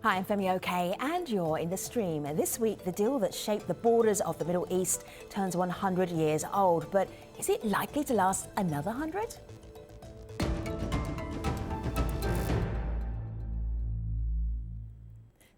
Hi, I'm Femi OK, and you're in the stream. This week, the deal that shaped the borders of the Middle East turns 100 years old. But is it likely to last another 100?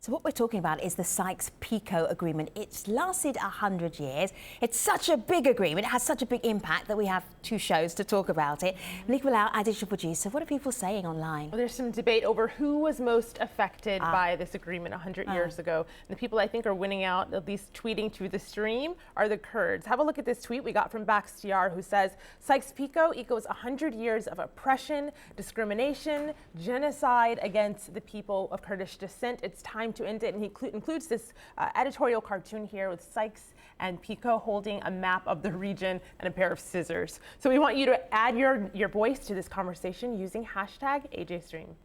So what we're talking about is the Sykes-Picot agreement. It's lasted 100 years. It's such a big agreement. It has such a big impact that we have two shows to talk about it. Malik Bilal, our digital producer, what are people saying online? Well, there's some debate over who was most affected by this agreement 100 years ago. And the people I think are winning out, at least tweeting to the stream, are the Kurds. Have a look at this tweet we got from Bakhtiar, who says, Sykes-Picot equals 100 years of oppression, discrimination, genocide against the people of Kurdish descent. It's time to end it. And he includes this editorial cartoon here with Sykes and Picot holding a map of the region and a pair of scissors. So we want you to add your voice to this conversation using hashtag AJStream.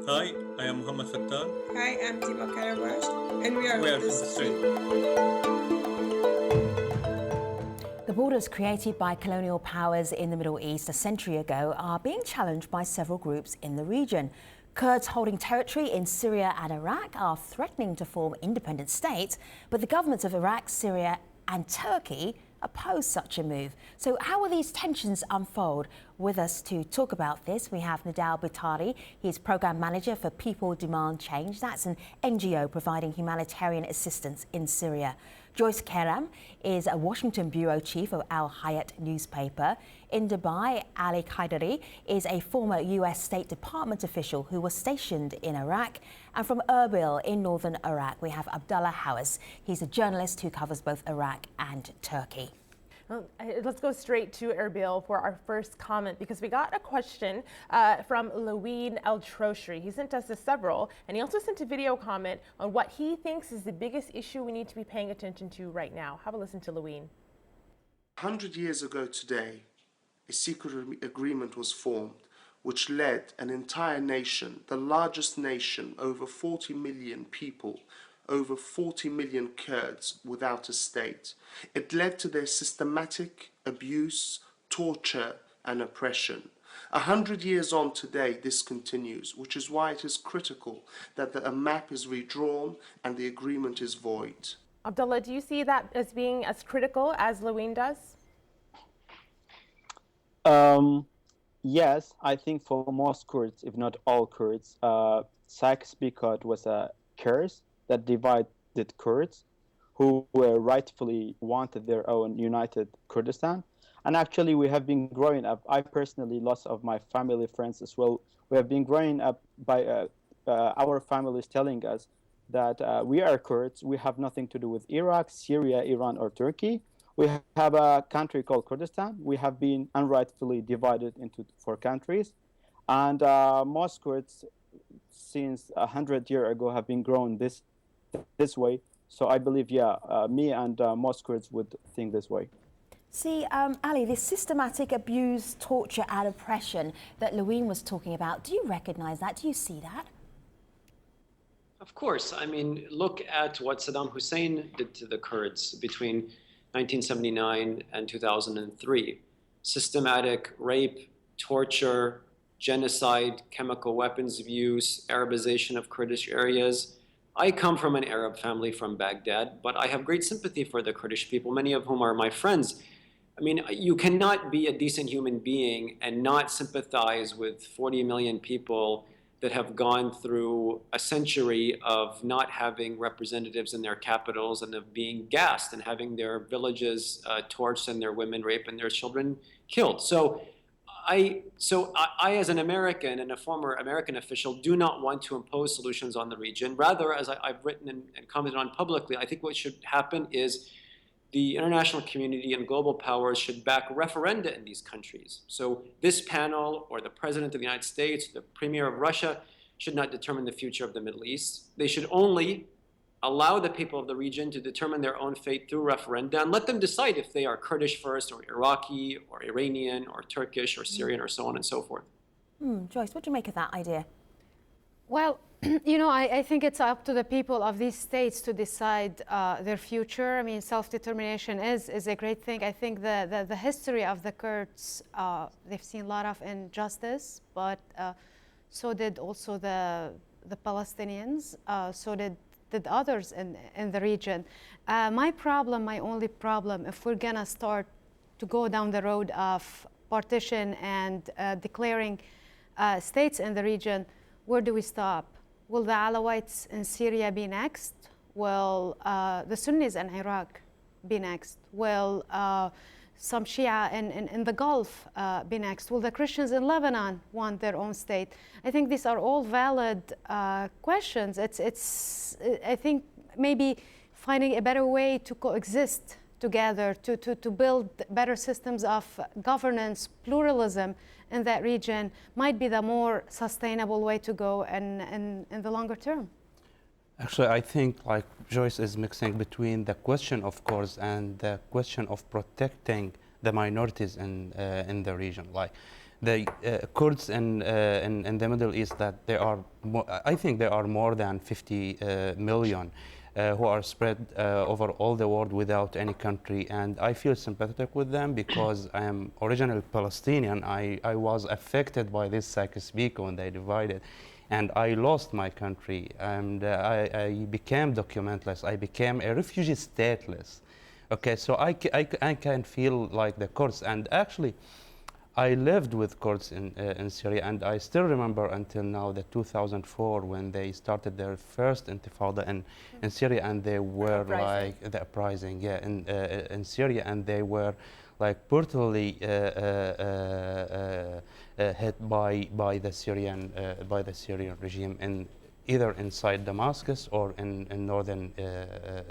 Hi, I am Muhammad Fattar. Hi, I'm Tima Karabash, and we are from the stream. The borders created by colonial powers in the Middle East a century ago are being challenged by several groups in the region. Kurds holding territory in Syria and Iraq are threatening to form independent states, but the governments of Iraq, Syria and Turkey oppose such a move. So how will these tensions unfold? With us to talk about this, we have Nidal Bitari. He's Programme Manager for People Demand Change. That's an NGO providing humanitarian assistance in Syria. Joyce Keram is a Washington Bureau Chief of Al Hayat newspaper. In Dubai, Ali Qaidari is a former US State Department official who was stationed in Iraq. And from Erbil in northern Iraq, we have Abdullah Hawaz. He's a journalist who covers both Iraq and Turkey. Well, let's go straight to Erbil for our first comment, because we got a question from Lewin El-Troshri. He sent us several, and he also sent a video comment on what he thinks is the biggest issue we need to be paying attention to right now. Have a listen to Lewin. 100 years ago today, a secret agreement was formed which led an entire nation, the largest nation, over 40 million people, over 40 million Kurds without a state. It led to their systematic abuse, torture and oppression. 100 years on today, this continues, which is why it is critical that a map is redrawn and the agreement is void. Abdullah, do you see that as being as critical as Lewin does? Yes, I think for most Kurds, if not all Kurds, Sykes-Picot was a curse that divided Kurds who rightfully wanted their own united Kurdistan. And actually, we have been growing up. I personally, lots of my family friends as well, we have been growing up by our families telling us that we are Kurds. We have nothing to do with Iraq, Syria, Iran, or Turkey. We have a country called Kurdistan. We have been unrightfully divided into 4 countries. And most Kurds, since 100 years ago, have been grown this way. So I believe, me and most Kurds would think this way. See, Ali, this systematic abuse, torture and oppression that Lewin was talking about, do you recognize that? Do you see that? Of course. I mean, look at what Saddam Hussein did to the Kurds between 1979 and 2003. Systematic rape, torture, genocide, chemical weapons abuse, Arabization of Kurdish areas. I come from an Arab family from Baghdad, but I have great sympathy for the Kurdish people, many of whom are my friends. I mean, you cannot be a decent human being and not sympathize with 40 million people that have gone through a century of not having representatives in their capitals and of being gassed and having their villages torched and their women raped and their children killed. So I, as an American and a former American official, do not want to impose solutions on the region. Rather, as I've written and commented on publicly, I think what should happen is the international community and global powers should back referenda in these countries. So this panel or the President of the United States, the Premier of Russia, should not determine the future of the Middle East. They should only allow the people of the region to determine their own fate through referenda and let them decide if they are Kurdish first or Iraqi or Iranian or Turkish or Syrian or so on and so forth. Joyce, what do you make of that idea? Well, you know, I think it's up to the people of these states to decide their future. I mean, self-determination is a great thing. I think the history of the Kurds, they've seen a lot of injustice, but so did also the the Palestinians. So did others in the region. My only problem, if we're gonna start to go down the road of partition and declaring states in the region, where do we stop? Will the Alawites in Syria be next? Will the Sunnis in Iraq be next? Will some Shia in the Gulf be next? Will the Christians in Lebanon want their own state? I think these are all valid questions. I think maybe finding a better way to coexist together, to build better systems of governance, pluralism in that region might be the more sustainable way to go in the longer term. Actually, I think like Joyce is mixing between the question of course and the question of protecting the minorities in the region. Like the Kurds in the Middle East, that there are I think there are more than 50 million who are spread over all the world without any country, and I feel sympathetic with them because I am originally Palestinian. I was affected by this Sykes-Picot when they divided, and I lost my country, and I became documentless. I became a refugee stateless. Okay, so I can feel like the Kurds, and actually I lived with Kurds in Syria, and I still remember until now the 2004 when they started their first intifada in Syria, and they were like the uprising, yeah, in Syria, and they were like brutally hit by the Syrian regime in either inside Damascus or in northern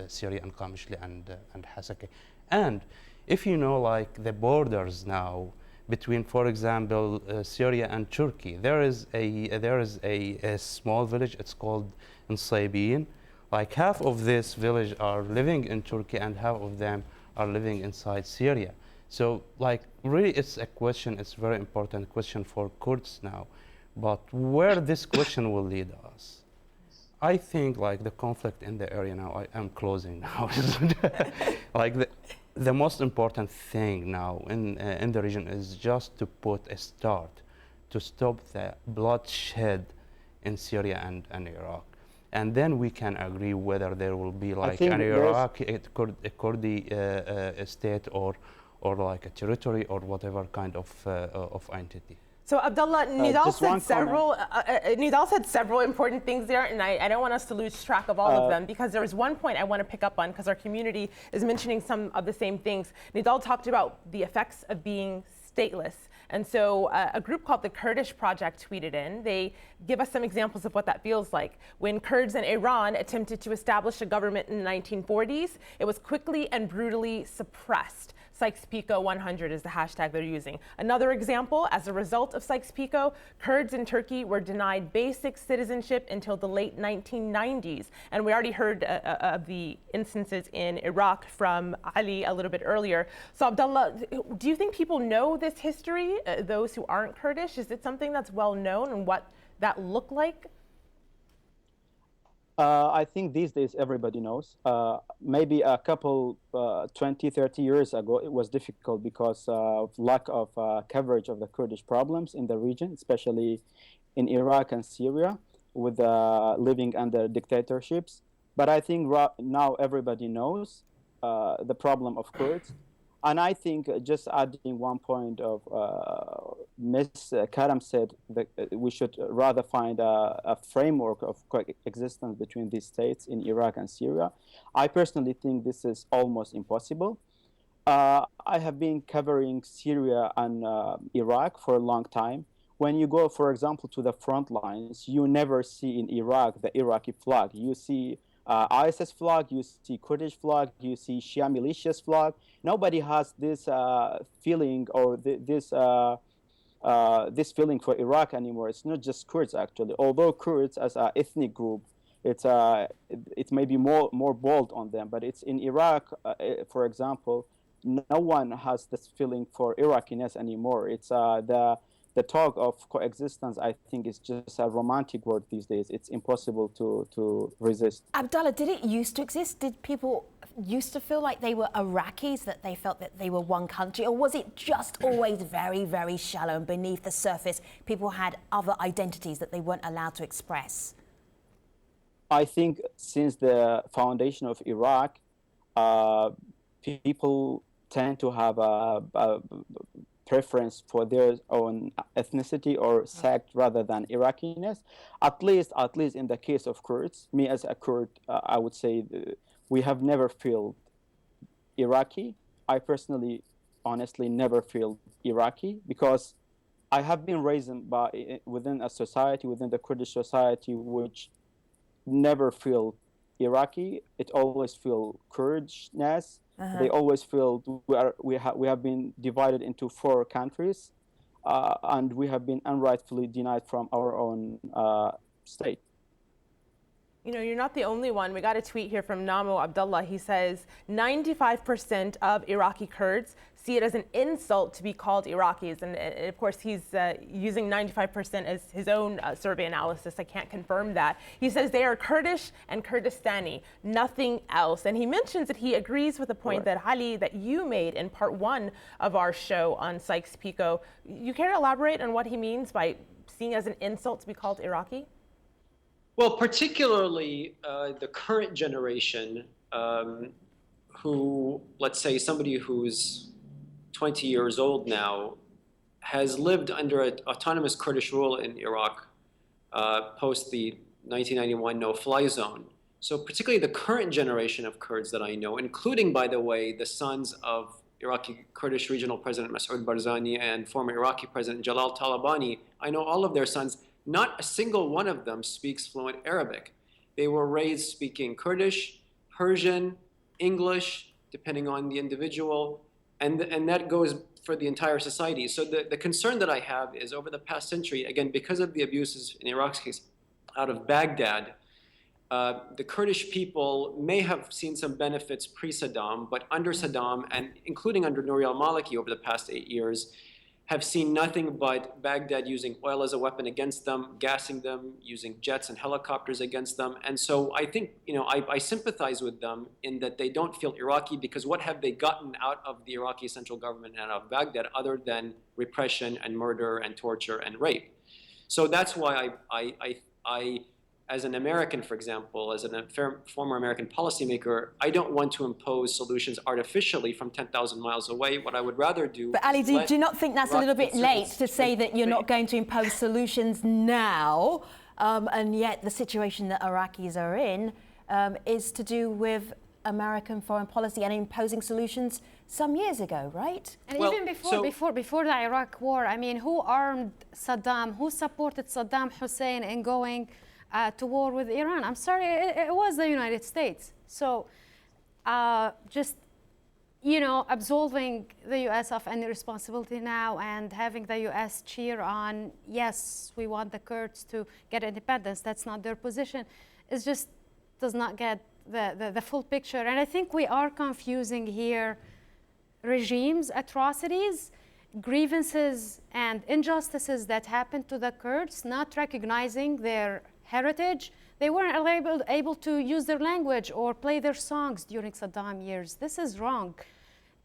Syria and Qamishli and Hasaka. And if you know like the borders now between, for example, Syria and Turkey, there is a small village. It's called Nsaybin. Like half of this village are living in Turkey, and half of them are living inside Syria. So, like, really, it's a question. It's a very important question for Kurds now. But where this question will lead us, I think, like the conflict in the area now. I am closing now. Like the most important thing now in the region is just to put a start to stop the bloodshed in Syria and Iraq, and then we can agree whether there will be like an Iraq, a Kurdish state, or like a territory or whatever kind of entity. So Abdullah, Nidal said several important things there, and I don't want us to lose track of all of them, because there was one point I want to pick up on, because our community is mentioning some of the same things. Nidal talked about the effects of being stateless. And so a group called the Kurdish Project tweeted in. They give us some examples of what that feels like. When Kurds in Iran attempted to establish a government in the 1940s, it was quickly and brutally suppressed. Sykes-Picot 100 is the hashtag they're using. Another example, as a result of Sykes-Picot, Kurds in Turkey were denied basic citizenship until the late 1990s. And we already heard of the instances in Iraq from Ali a little bit earlier. So Abdullah, do you think people know this history, those who aren't Kurdish? Is it something that's well known, and what that looked like? I think these days everybody knows. Maybe a couple, 20, 30 years ago, it was difficult because of lack of coverage of the Kurdish problems in the region, especially in Iraq and Syria, with living under dictatorships. But I think now everybody knows the problem of Kurds. And I think just adding one point of Ms. Karam said that we should rather find a framework of coexistence between these states in Iraq and Syria. I personally think this is almost impossible. I have been covering Syria and Iraq for a long time. When you go, for example, to the front lines, you never see in Iraq the Iraqi flag. You see ISIS flag, you see Kurdish flag, you see Shia militias flag. Nobody has this feeling or this feeling for Iraq anymore. It's not just Kurds, actually. Although Kurds as an ethnic group, it may be more bold on them, but it's in Iraq, for example, no one has this feeling for Iraqiness anymore. It's the talk of coexistence, I think, is just a romantic word these days. It's impossible to resist. Abdullah, did it used to exist? Did people used to feel like they were Iraqis, that they felt that they were one country? Or was it just always very, very shallow, and beneath the surface, people had other identities that they weren't allowed to express? I think since the foundation of Iraq, people tend to have a preference for their own ethnicity or sect rather than Iraqiness. At least in the case of Kurds, me as a Kurd, I would say we have never felt Iraqi. I personally, honestly, never feel Iraqi because I have been raised within a society, within the Kurdish society, which never feel Iraqi. It always feel Kurdishness. They always feel we have been divided into 4 countries, and we have been unrightfully denied from our own state. You know, you're not the only one. We got a tweet here from Namo Abdullah. He says 95% of Iraqi Kurds see it as an insult to be called Iraqis. And of course, he's using 95% as his own survey analysis. I can't confirm that. He says they are Kurdish and Kurdistani, nothing else. And he mentions that he agrees with the point that Ali, that you made in part 1 of our show on Sykes-Picot. You care to elaborate on what he means by seeing it as an insult to be called Iraqi? Well, particularly the current generation who, let's say somebody who's 20 years old now, has lived under an autonomous Kurdish rule in Iraq post the 1991 no-fly zone. So particularly the current generation of Kurds that I know, including, by the way, the sons of Iraqi Kurdish Regional President Masoud Barzani and former Iraqi President Jalal Talabani, I know all of their sons. Not a single one of them speaks fluent Arabic. They were raised speaking Kurdish, Persian, English, depending on the individual, and that goes for the entire society. So the concern that I have is over the past century, again, because of the abuses in Iraq's case out of Baghdad, the Kurdish people may have seen some benefits pre-Saddam, but under Saddam, and including under Nouri al-Maliki over the past 8 years, have seen nothing but Baghdad using oil as a weapon against them, gassing them, using jets and helicopters against them. And so I think, you know, I sympathize with them in that they don't feel Iraqi, because what have they gotten out of the Iraqi central government and out of Baghdad other than repression and murder and torture and rape? So that's why I as an American, for example, as a former American policymaker, I don't want to impose solutions artificially from 10,000 miles away. What I would rather do... But Ali, do you not think that's a little bit late to say that you're not going to impose solutions now, and yet the situation that Iraqis are in is to do with American foreign policy and imposing solutions some years ago, right? And well, even before the Iraq war, I mean, who armed Saddam? Who supported Saddam Hussein in going to war with Iran? I'm sorry, it was the United States. So just, you know, absolving the US of any responsibility now and having the US cheer on, yes, we want the Kurds to get independence, that's not their position, it just does not get the full picture. And I think we are confusing here regimes, atrocities, grievances and injustices that happened to the Kurds, not recognizing their heritage. They weren't able to use their language or play their songs during Saddam years. This is wrong.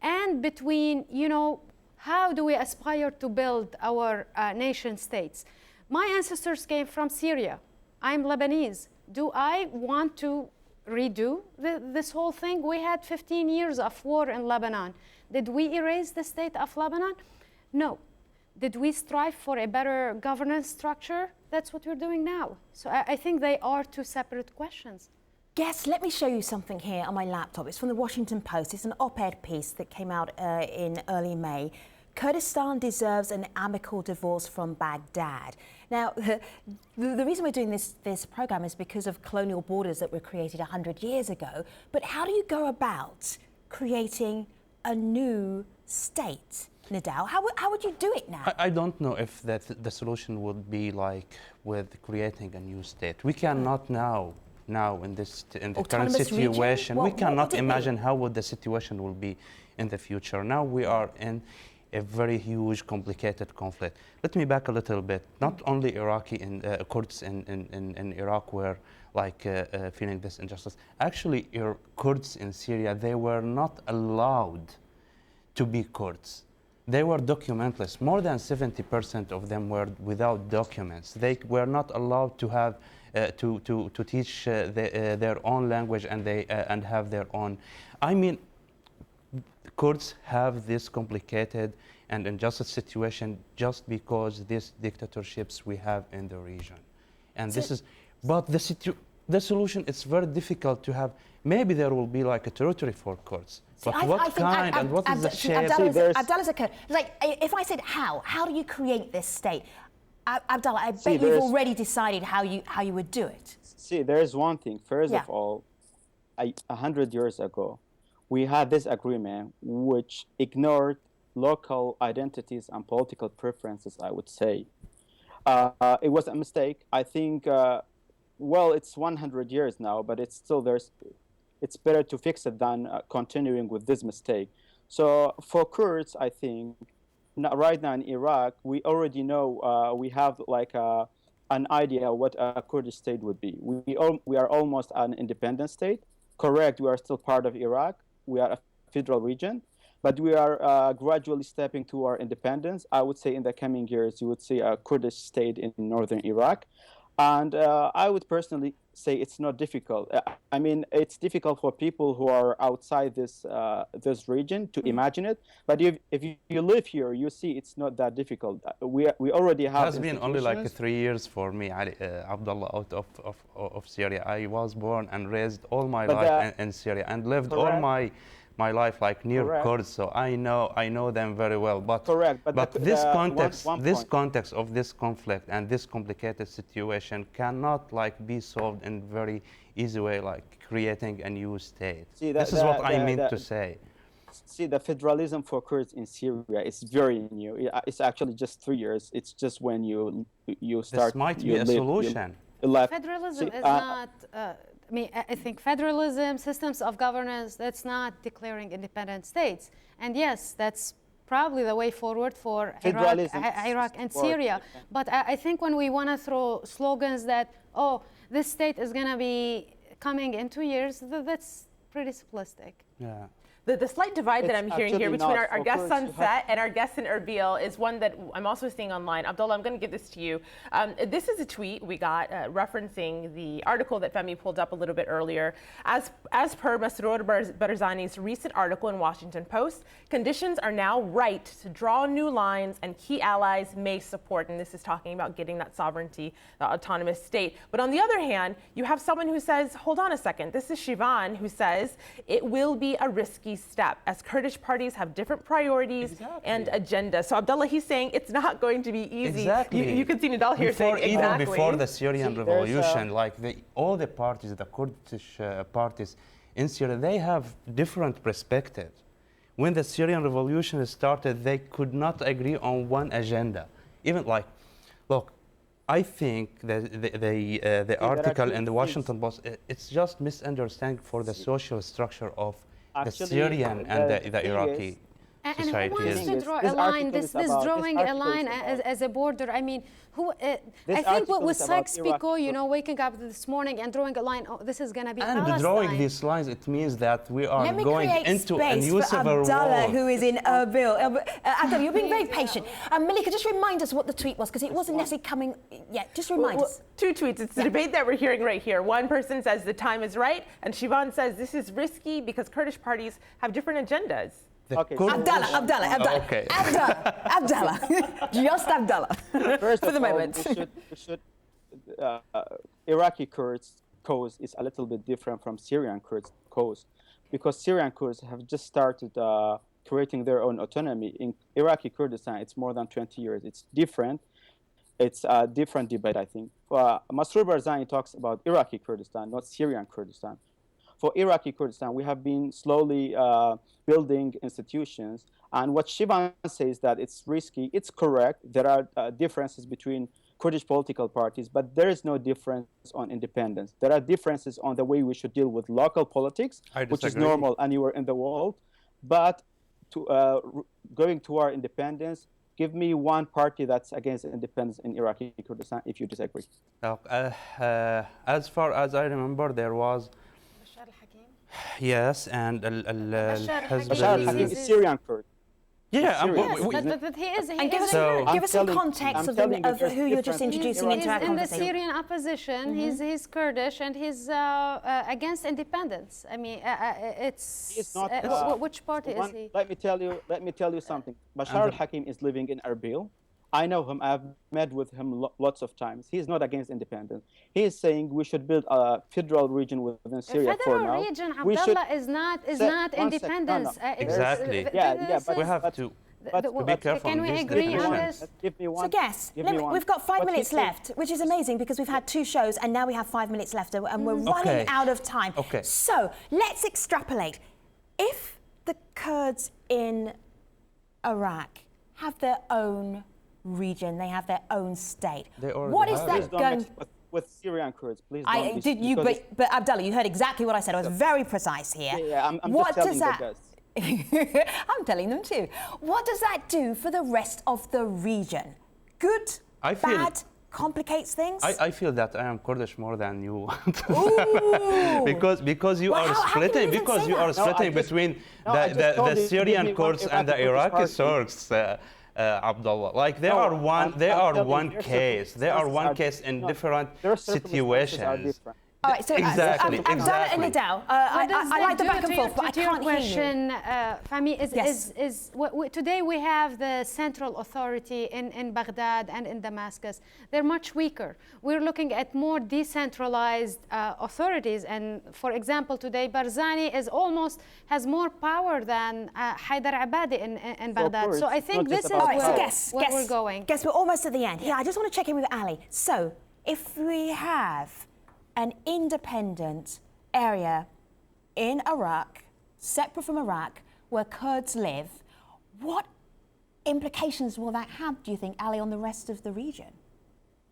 And between, you know, how do we aspire to build our nation states? My ancestors came from Syria. I'm Lebanese. Do I want to redo this whole thing? We had 15 years of war in Lebanon. Did we erase the state of Lebanon? No. Did we strive for a better governance structure? That's what we're doing now. So I think they are two separate questions. Guess, let me show you something here on my laptop. It's from the Washington Post. It's an op-ed piece that came out in early May. Kurdistan deserves an amicable divorce from Baghdad. Now, the reason we're doing this program is because of colonial borders that were created 100 years ago. But how do you go about creating a new state? Nidal, how would you do it now? I don't know if the solution would be like with creating a new state. We cannot now in the current situation, we cannot imagine how would the situation will be in the future. Now we are in a very huge, complicated conflict. Let me back a little bit. Not only Iraqi and Kurds in Iraq were like feeling this injustice. Actually, Kurds in Syria, they were not allowed to be Kurds. They were documentless. More than 70% of them were without documents. They were not allowed to have to teach their own language and they and have their own. I mean, Kurds have this complicated and unjust situation just because these dictatorships we have in the region, and this is. But the solution is very difficult to have. Maybe there will be like a territory for Kurds, but what kind and what is the shape? Abdullah's a Kurd. Like, if I said how do you create this state? Abdullah, I bet you've already decided how you would do it. See, there is one thing. First of all, 100 years ago, we had this agreement which ignored local identities and political preferences, I would say. It was a mistake. I think, well, it's 100 years now, but it's still there's. It's better to fix it than continuing with this mistake. So for Kurds, I think, right now in Iraq, we already know we have like an idea what a Kurdish state would be. We are almost an independent state. Correct, we are still part of Iraq. We are a federal region, but we are gradually stepping to our independence. I would say in the coming years, you would see a Kurdish state in northern Iraq. And I would personally say it's not difficult. I mean, it's difficult for people who are outside this region to imagine it. But if you live here, you see it's not that difficult. We already have. It has been only like 3 years for me, Abdullah, out of Syria. I was born and raised all my life in Syria and lived all my life like near Kurds, so I know them very well. But but this context of this conflict and this complicated situation cannot like be solved in very easy way, like creating a new state. See, this is what I mean to say. See, the federalism for Kurds in Syria is very new. It's actually just 3 years. It's just when you start. This might be a solution. Federalism is not. I mean, I think federalism, systems of governance, that's not declaring independent states. And yes, that's probably the way forward for Iraq and Syria. But I think when we want to throw slogans that, oh, this state is going to be coming in 2 years, that's pretty simplistic. Yeah. The slight divide that I'm hearing here between our guest Sunset and our guest in Erbil is one that I'm also seeing online. Abdullah, I'm going to give this to you. This is a tweet we got referencing the article that Femi pulled up a little bit earlier. As per Masroor Barzani's recent article in Washington Post, conditions are now right to draw new lines and key allies may support. And this is talking about getting that sovereignty, the autonomous state. But on the other hand, you have someone who says, hold on a second. This is Shivan who says it will be a risky step as Kurdish parties have different priorities and agendas. So Abdullah, he's saying it's not going to be easy. Exactly. You can see Nidal here saying even before the Syrian revolution, like all the parties, the Kurdish parties in Syria, they have different perspectives. When the Syrian revolution started, they could not agree on one agenda. Even like, look, I think that the article in the Washington Post, it's just misunderstanding for the social structure of the Syrian and the Iraqi society. And who wants to draw a line? This drawing a line as a border. I mean, I think what was Sykes-Picot, you know, waking up this morning and drawing a line. Oh, this is going to be Palestine. And drawing these lines, it means that we are going into a new civil war. Abdullah, who is in Erbil. Abdullah, you're being very patient. Malika, just remind us what the tweet was, because it wasn't necessarily coming yet. Just remind us. 2 tweets. It's the debate that we're hearing right here. One person says the time is right, and Shivan says this is risky because Kurdish parties have different agendas. Abdullah. Okay. Abdullah. Just Abdullah. First for the of all, moment. Iraqi Kurds cause is a little bit different from Syrian Kurds cause, because Syrian Kurds have just started creating their own autonomy. In Iraqi Kurdistan, it's more than 20 years. It's different. It's a different debate, I think. Masroor Barzani talks about Iraqi Kurdistan, not Syrian Kurdistan. For Iraqi Kurdistan, we have been slowly building institutions. And what Shivan says that it's risky, it's correct. There are differences between Kurdish political parties, but there is no difference on independence. There are differences on the way we should deal with local politics, which is normal anywhere in the world. But going to our independence, give me one party that's against independence in Iraqi Kurdistan if you disagree. As far as I remember, there was... Yes, and Bashar al-Hakim is Syrian Kurd. Yeah, But he is. And give us, So- give us some context of who you're just introducing into our He's in the conversation. Syrian opposition. He's Kurdish and he's against independence. I mean, He's not, which party is he? Let me tell you something. Bashar al-Hakim is living in Erbil. I know him. I've met with him lots of times. He's not against independence. He is saying we should build a federal region within Syria for now. Federal region, Abdullah, is not independence. Exactly. But we have to be careful. Can we agree on this? Give me one. So guess, we've got 5 minutes left, which is amazing because we've had 2 shows and now we have 5 minutes left and we're running out of time. Okay. So let's extrapolate. If the Kurds in Iraq have their own region, they have their own state, what is that going... With Syrian Kurds, please But Abdullah, you heard exactly what I said. I was very precise here. Yeah, I'm just telling the guys. I'm telling them too. What does that do for the rest of the region? Good, bad, complicates things? I feel that I am Kurdish more than you. Ooh. because you are splitting between the Syrian Kurds and the Iraqi Turks. Abdullah, like they are one case in different situations. All right, so exactly. Abdullah and Nidal, I like the back and forth, but I can't hear you. Fahmy, today we have the central authority in Baghdad and in Damascus. They're much weaker. We're looking at more decentralized authorities. And for example, today Barzani has more power than Haider Abadi in Baghdad. So I think this is where we're going. Guess we're almost at the end. Yeah, I just want to check in with Ali. So if we have an independent area in Iraq, separate from Iraq, where Kurds live, what implications will that have, do you think, Ali, on the rest of the region?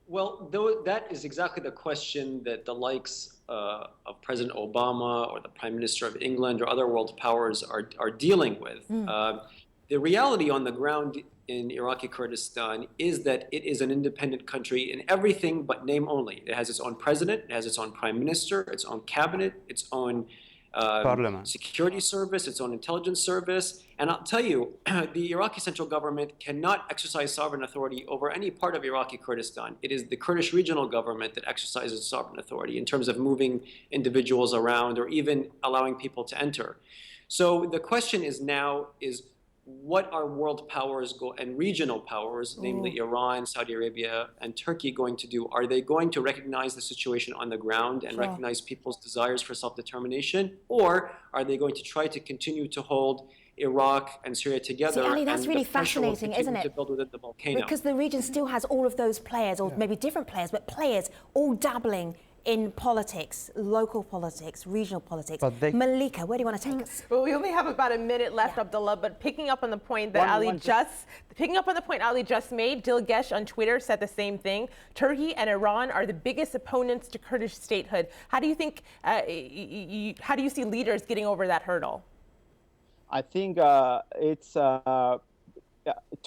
Well, that is exactly the question that the likes of President Obama or the Prime Minister of England or other world powers are dealing with. The reality on the ground in Iraqi Kurdistan is that it is an independent country in everything but name only. It has its own president, it has its own prime minister, its own cabinet, its own security service, its own intelligence service. And I'll tell you, the Iraqi central government cannot exercise sovereign authority over any part of Iraqi Kurdistan. It is the Kurdish regional government that exercises sovereign authority in terms of moving individuals around or even allowing people to enter. So the question is now what are world powers and regional powers, namely Iran, Saudi Arabia, and Turkey, going to do? Are they going to recognize the situation on the ground and recognize people's desires for self-determination? Or are they going to try to continue to hold Iraq and Syria together? See, Ali, that's really fascinating, isn't it? To build within the volcano. Because the region still has all of those players, or maybe different players, but players all dabbling in politics, local politics, regional politics. Malika, where do you want to take us? Well, we only have about a minute left, Abdullah, but picking up on the point that Ali just made, Dilgesh on Twitter said the same thing. Turkey and Iran are the biggest opponents to Kurdish statehood. How do you think, how do you see leaders getting over that hurdle? I think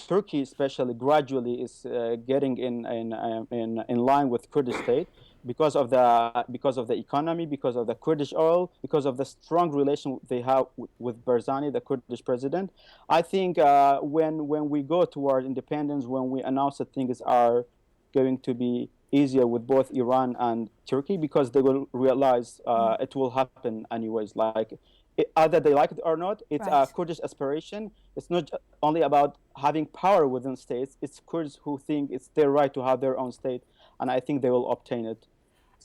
Turkey especially gradually is getting in line with Kurdish state. Because of the economy, because of the Kurdish oil, because of the strong relation they have with Barzani, the Kurdish president. I think when we go toward independence, when we announce that things are going to be easier with both Iran and Turkey, because they will realize it will happen anyways. Either they like it or not, it's a Kurdish aspiration. It's not only about having power within states. It's Kurds who think it's their right to have their own state, and I think they will obtain it.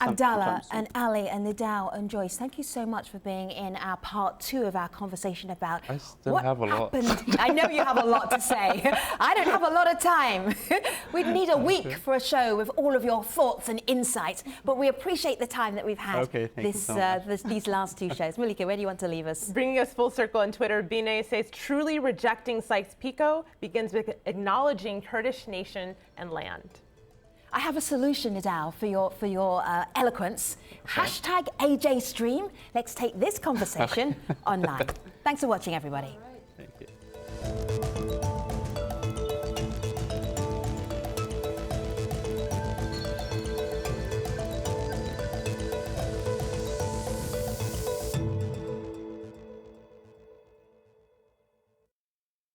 Abdallah and Ali and Nidal and Joyce, thank you so much for being in our part 2 of our conversation about what happened. I know you have a lot to say. I don't have a lot of time. We'd need a week for a show with all of your thoughts and insights, but we appreciate the time that we've had these last 2 shows. Malika, where do you want to leave us? Bringing us full circle on Twitter, Bine says, truly rejecting Sykes-Picot begins with acknowledging Kurdish nation and land. I have a solution, Nidal, for your eloquence. #AJStream. Let's take this conversation online. Thanks for watching, everybody.